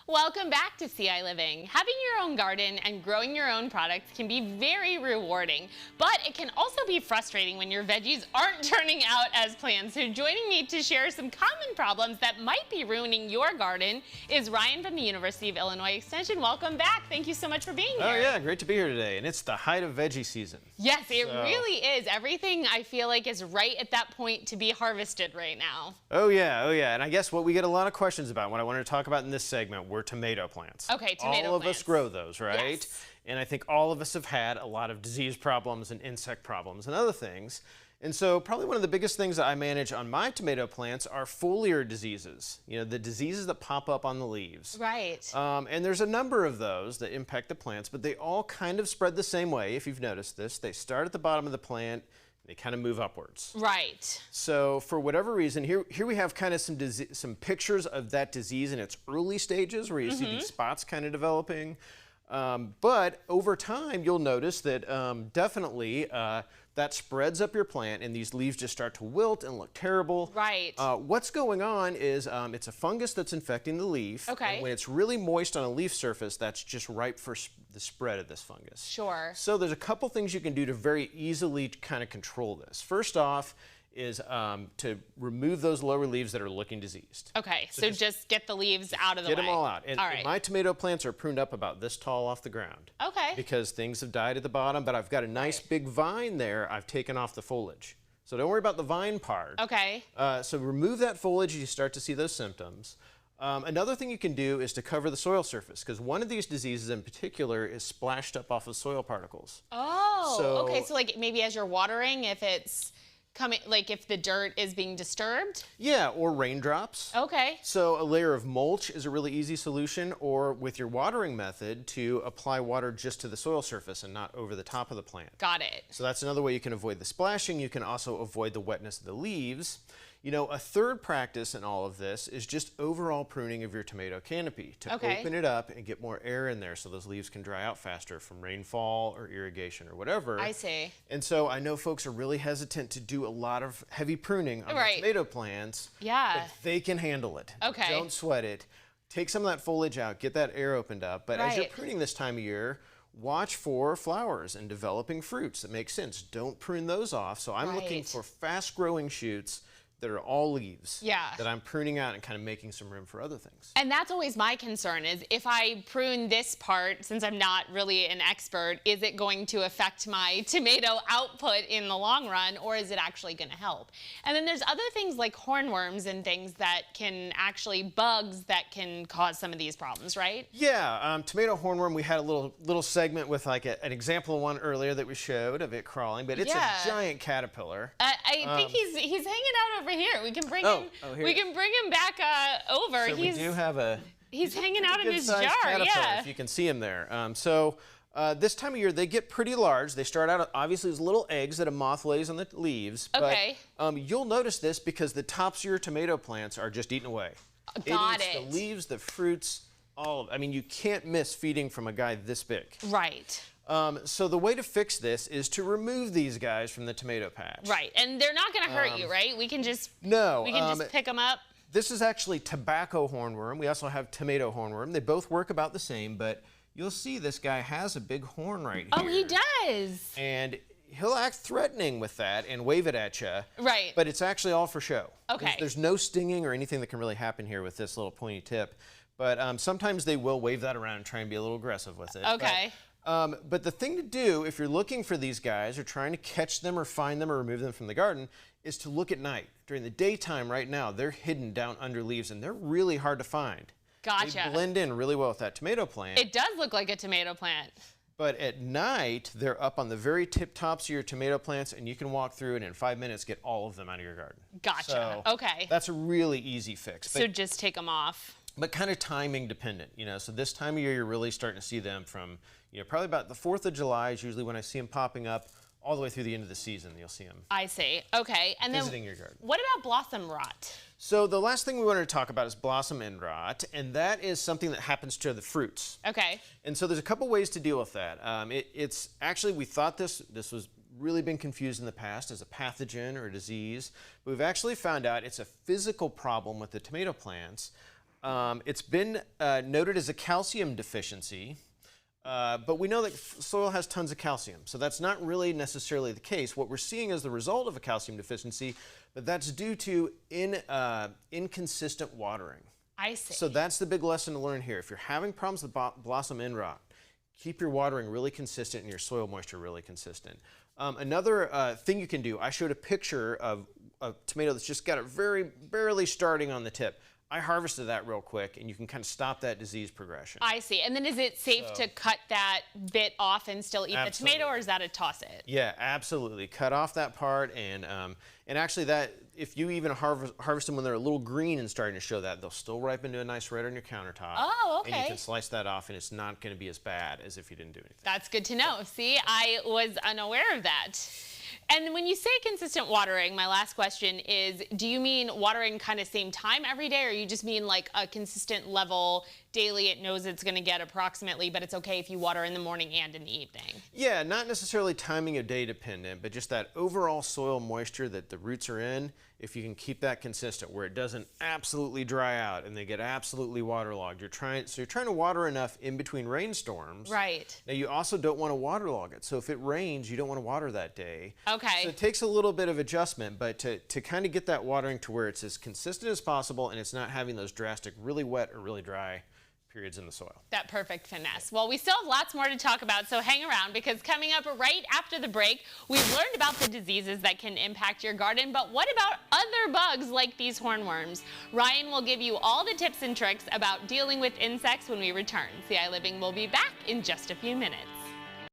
Welcome back to ciLiving. Having your own garden and growing your own products can be very rewarding, but it can also be frustrating when your veggies aren't turning out as planned. So joining me to share some common problems that might be ruining your garden is Ryan from the University of Illinois Extension. Welcome back. Thank you so much for being here. Oh yeah, great to be here today. And it's the height of veggie season. Yes, it really is. Everything I feel like is right at that point to be harvested right now. Oh yeah. And I guess what we get a lot of questions about, what I wanted to talk about in this segment, were tomato plants. Okay, tomato plants. All of us grow those, right? Yes. And I think all of us have had a lot of disease problems and insect problems and other things. And so probably one of the biggest things that I manage on my tomato plants are foliar diseases. You know, the diseases that pop up on the leaves. Right. And there's a number of those that impact the plants, but they all kind of spread the same way, if you've noticed this. They start at the bottom of the plant, they kind of move upwards. Right. So for whatever reason, here we have kind of some pictures of that disease in its early stages where you see these spots kind of developing. But over time, you'll notice that definitely that spreads up your plant and these leaves just start to wilt and look terrible. Right. What's going on is it's a fungus that's infecting the leaf. Okay. And when it's really moist on a leaf surface, that's just ripe for the spread of this fungus. Sure. So there's a couple things you can do to very easily kind of control this. First off is to remove those lower leaves that are looking diseased. Okay, so just get the leaves out of the way. Get them all out. And all right. my tomato plants are pruned up about this tall off the ground. Okay. Because things have died at the bottom, but I've got a nice big vine there. I've taken off the foliage. So don't worry about the vine part. Okay. So remove that foliage as you start to see those symptoms. Another thing you can do is to cover the soil surface, because one of these diseases in particular is splashed up off of soil particles. Oh, okay, so like maybe as you're watering, if it's coming, like if the dirt is being disturbed? Yeah, or raindrops. Okay. So a layer of mulch is a really easy solution, or with your watering method to apply water just to the soil surface and not over the top of the plant. Got it. So that's another way you can avoid the splashing. You can also avoid the wetness of the leaves. You know, a third practice in all of this is just overall pruning of your tomato canopy to open it up and get more air in there so those leaves can dry out faster from rainfall or irrigation or whatever. I see. And so I know folks are really hesitant to do a lot of heavy pruning on their tomato plants. Yeah. But they can handle it. Okay. Don't sweat it. Take some of that foliage out, get that air opened up. But as you're pruning this time of year, watch for flowers and developing fruits that make sense. Don't prune those off. So I'm looking for fast-growing shoots that are all leaves that I'm pruning out and kind of making some room for other things. And that's always my concern is if I prune this part, since I'm not really an expert, is it going to affect my tomato output in the long run, or is it actually going to help? And then there's other things like hornworms and things that can actually, bugs that can cause some of these problems, right? Yeah, tomato hornworm, we had a little segment with like an example of one earlier that we showed of it crawling, but it's a giant caterpillar. I think he's hanging out over here. We can bring him. We can bring him back over. So we do have a. He's hanging out in his jar. If you can see him there. This time of year they get pretty large. They start out obviously as little eggs that a moth lays on the leaves. Okay. But you'll notice this because the tops of your tomato plants are just eaten away. Got it eats the leaves, the fruits, all of. I mean, you can't miss feeding from a guy this big. Right. So the way to fix this is to remove these guys from the tomato patch. Right, and they're not going to hurt you, right? We can just just pick them up. This is actually tobacco hornworm. We also have tomato hornworm. They both work about the same, but you'll see this guy has a big horn right here. Oh, he does. And he'll act threatening with that and wave it at you. Right. But it's actually all for show. Okay. There's no stinging or anything that can really happen here with this little pointy tip. But sometimes they will wave that around and try and be a little aggressive with it. Okay. But the thing to do if you're looking for these guys or trying to catch them or find them or remove them from the garden is to look at night. During the daytime right now, they're hidden down under leaves and they're really hard to find. Gotcha. They blend in really well with that tomato plant. It does look like a tomato plant. But at night, they're up on the very tip tops of your tomato plants and you can walk through and in 5 minutes get all of them out of your garden. Gotcha. So okay. That's a really easy fix. So just take them off. But kind of timing dependent, you know. So this time of year, you're really starting to see them from, you know, probably about the 4th of July is usually when I see them popping up, all the way through the end of the season. You'll see them. I see. Okay. And visiting your garden. What about blossom rot? So the last thing we wanted to talk about is blossom end rot, and that is something that happens to the fruits. Okay. And so there's a couple ways to deal with that. It's actually, we thought this was really been confused in the past as a pathogen or a disease, but we've actually found out it's a physical problem with the tomato plants. It's been noted as a calcium deficiency, but we know that soil has tons of calcium, so that's not really necessarily the case. What we're seeing is the result of a calcium deficiency, but that's due to inconsistent watering. I see. So that's the big lesson to learn here. If you're having problems with blossom end rot, keep your watering really consistent and your soil moisture really consistent. Another thing you can do, I showed a picture of a tomato that's just got it very barely starting on the tip. I harvested that real quick, and you can kind of stop that disease progression. I see. And then is it safe to cut that bit off and still eat the tomato, or is that a toss it? Yeah, absolutely. Cut off that part, and actually that, if you even harvest them when they're a little green and starting to show that, they'll still ripen to a nice red on your countertop. Oh, okay. And you can slice that off, and it's not going to be as bad as if you didn't do anything. That's good to know. See, I was unaware of that. And when you say consistent watering, my last question is, do you mean watering kind of same time every day, or you just mean like a consistent level daily? It knows it's going to get approximately, but it's okay if you water in the morning and in the evening. Yeah, not necessarily timing of day dependent, but just that overall soil moisture that the roots are in, if you can keep that consistent where it doesn't absolutely dry out and they get absolutely waterlogged. You're trying to water enough in between rainstorms. Right. Now you also don't want to waterlog it. So if it rains, you don't want to water that day. Okay. So it takes a little bit of adjustment, but to kind of get that watering to where it's as consistent as possible and it's not having those drastic really wet or really dry periods in the soil. That perfect finesse. Well, we still have lots more to talk about, so hang around, because coming up right after the break, we've learned about the diseases that can impact your garden, but what about other bugs like these hornworms? Ryan will give you all the tips and tricks about dealing with insects when we return. ciLiving will be back in just a few minutes.